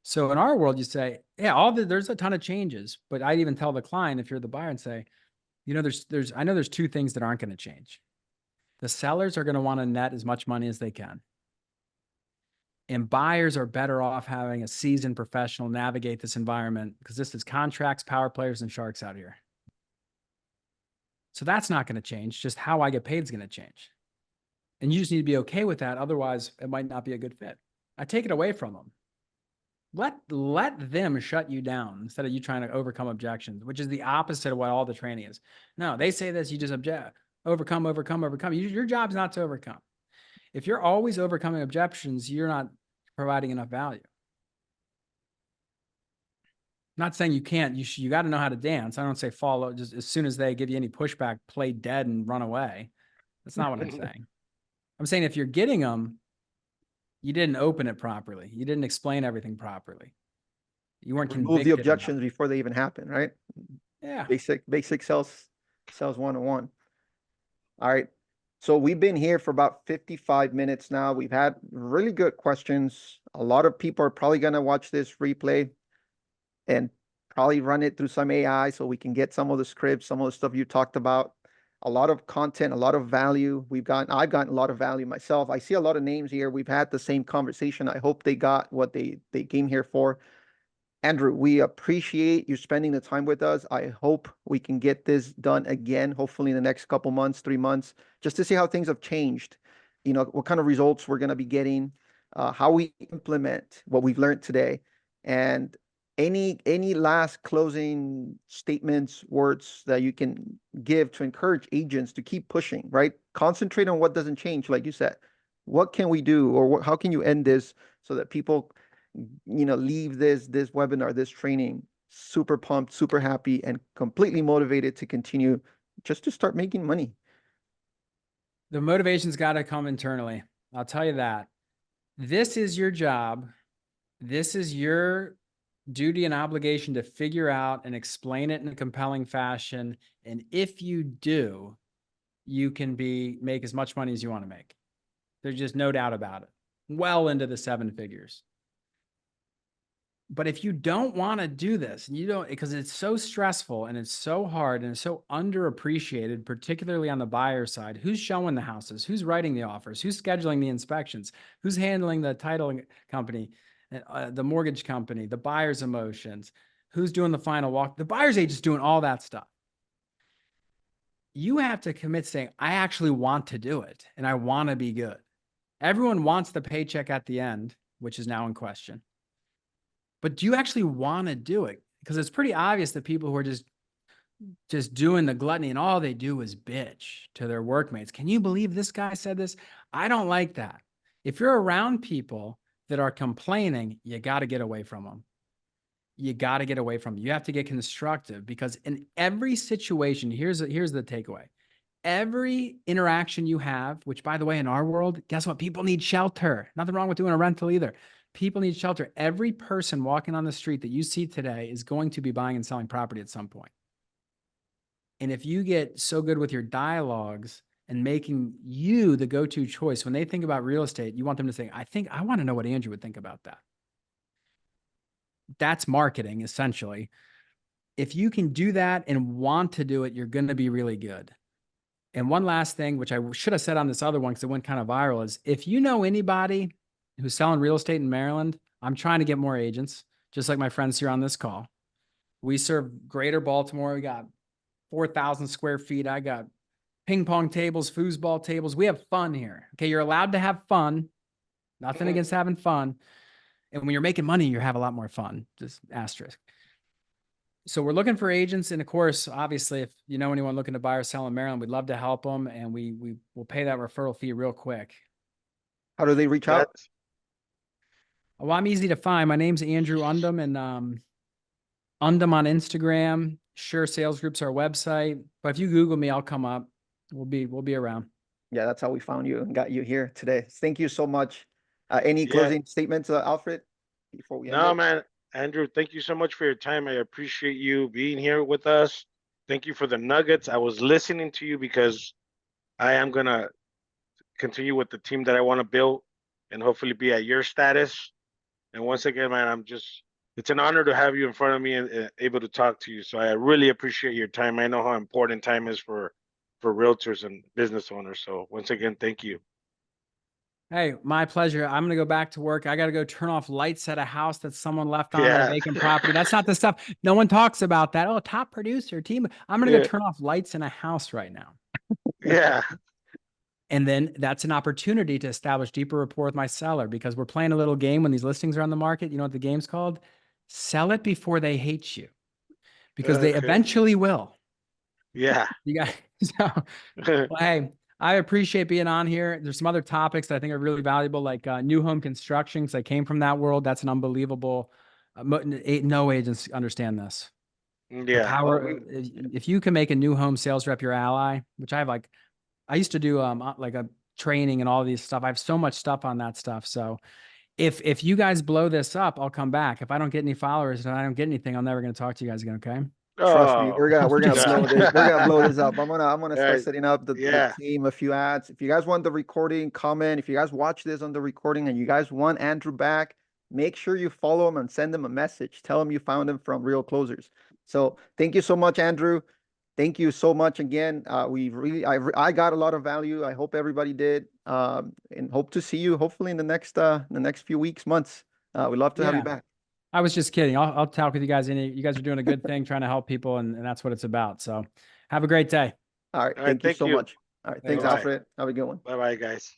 So in our world, you say, yeah, there's a ton of changes, but I'd even tell the client, if you're the buyer, and say, you know, I know there's 2 things that aren't going to change. The sellers are going to want to net as much money as they can. And buyers are better off having a seasoned professional navigate this environment, because this is contracts, power players, and sharks out here. So that's not going to change. Just how I get paid is going to change. And you just need to be okay with that. Otherwise, it might not be a good fit. I take it away from them. Let them shut you down instead of you trying to overcome objections, which is the opposite of what all the training is. No, they say this, you just object. Overcome. Your job is not to overcome. If you're always overcoming objections, you're not providing enough value. I'm not saying you can't. You got to know how to dance. I don't say follow. Just as soon as they give you any pushback, play dead and run away. That's not what I'm saying. I'm saying if you're getting them, you didn't open it properly. You didn't explain everything properly. You weren't convicted. Remove the objections before they even happen, right? Yeah. Basic sales 101. All right. So we've been here for about 55 minutes now. We've had really good questions. A lot of people are probably going to watch this replay and probably run it through some AI so we can get some of the scripts, some of the stuff you talked about. A lot of content, a lot of value. I've gotten a lot of value myself. I see a lot of names here. We've had the same conversation. I hope they got what they came here for. Andrew, we appreciate you spending the time with us. I hope we can get this done again, hopefully in the next couple months, 3 months, just to see how things have changed. You know, what kind of results we're going to be getting, how we implement what we've learned today, and any last closing statements, words that you can give to encourage agents to keep pushing, right? Concentrate on what doesn't change, like you said. What can we do, or how can you end this so that people, you know, leave this webinar, this training super pumped, super happy, and completely motivated to continue just to start making money? The motivation's got to come internally. I'll tell you that. This is your job. This is your duty and obligation to figure out and explain it in a compelling fashion. And if you do, you can make as much money as you want to make. There's just no doubt about it. Well into the 7 figures. But if you don't want to do this, and you don't, because it's so stressful and it's so hard and it's so underappreciated, particularly on the buyer side, who's showing the houses, who's writing the offers, who's scheduling the inspections, who's handling the title company, the mortgage company, the buyer's emotions, who's doing the final walk, the buyer's agent's doing all that stuff. You have to commit saying, I actually want to do it and I want to be good. Everyone wants the paycheck at the end, which is now in question. But do you actually want to do it? Because it's pretty obvious that people who are just doing the gluttony and all they do is bitch to their workmates. Can you believe this guy said this? I don't like that. If you're around people that are complaining, you got to get away from them. You got to get away from them. You have to get constructive, because in every situation, here's the takeaway. Every interaction you have, which by the way, in our world, guess what? People need shelter. Nothing wrong with doing a rental either. People need shelter. Every person walking on the street that you see today is going to be buying and selling property at some point. And if you get so good with your dialogues and making you the go-to choice, when they think about real estate, you want them to think, I want to know what Andrew would think about that. That's marketing, essentially. If you can do that and want to do it, you're going to be really good. And one last thing, which I should have said on this other one because it went kind of viral, is if you know anybody who's selling real estate in Maryland, I'm trying to get more agents, just like my friends here on this call. We serve greater Baltimore. We got 4,000 square feet. I got ping pong tables, foosball tables. We have fun here. Okay, you're allowed to have fun. Nothing against having fun. And when you're making money, you have a lot more fun. Just asterisk. So we're looking for agents. And of course, obviously, if you know anyone looking to buy or sell in Maryland, we'd love to help them. And we will pay that referral fee real quick. How do they reach out? Well, I'm easy to find. My name's Andrew Undum, and Undum on Instagram. Sure Sales Group's our website. But if you Google me, I'll come up. We'll be around. Yeah, that's how we found you and got you here today. Thank you so much. Any closing statements, Alfred, before we end it? Man. Andrew, thank you so much for your time. I appreciate you being here with us. Thank you for the nuggets. I was listening to you because I am going to continue with the team that I want to build and hopefully be at your status. And once again, man, it's an honor to have you in front of me and able to talk to you. So I really appreciate your time. I know how important time is for realtors and business owners. So once again, thank you. Hey, my pleasure. I'm going to go back to work. I got to go turn off lights at a house that someone left on a vacant property. That's not the stuff. No one talks about that. Oh, top producer team. I'm going to go turn off lights in a house right now. Yeah. And then that's an opportunity to establish deeper rapport with my seller, because we're playing a little game when these listings are on the market. You know what the game's called? Sell it before they hate you, because they eventually will. Yeah. You guys. So, well, hey, I appreciate being on here. There's some other topics that I think are really valuable, like new home construction, because I came from that world. That's an unbelievable, no agents understand this. Yeah. Power, if you can make a new home sales rep your ally, which I have I used to do like a training and all these stuff. I have so much stuff on that stuff. So if you guys blow this up, I'll come back. If I don't get any followers and I don't get anything, I'm never going to talk to you guys again. Okay. Trust me, we're gonna blow this. We're gonna blow this up. I'm gonna start setting up the team, a few ads. If you guys want the recording, comment. If you guys watch this on the recording and you guys want Andrew back, make sure you follow him and send him a message. Tell him you found him from Real Closers. So thank you so much, Andrew. Thank you so much again. I got a lot of value. I hope everybody did. And hope to see you hopefully in the next few weeks, months. We'd love to have you back. I was just kidding. I'll talk with you guys. You guys are doing a good thing, trying to help people, and that's what it's about. So have a great day. All right. All right, Thank you thank so you. much. All right. Thanks, Bye-bye. Alfred. Have a good one. Bye bye, guys.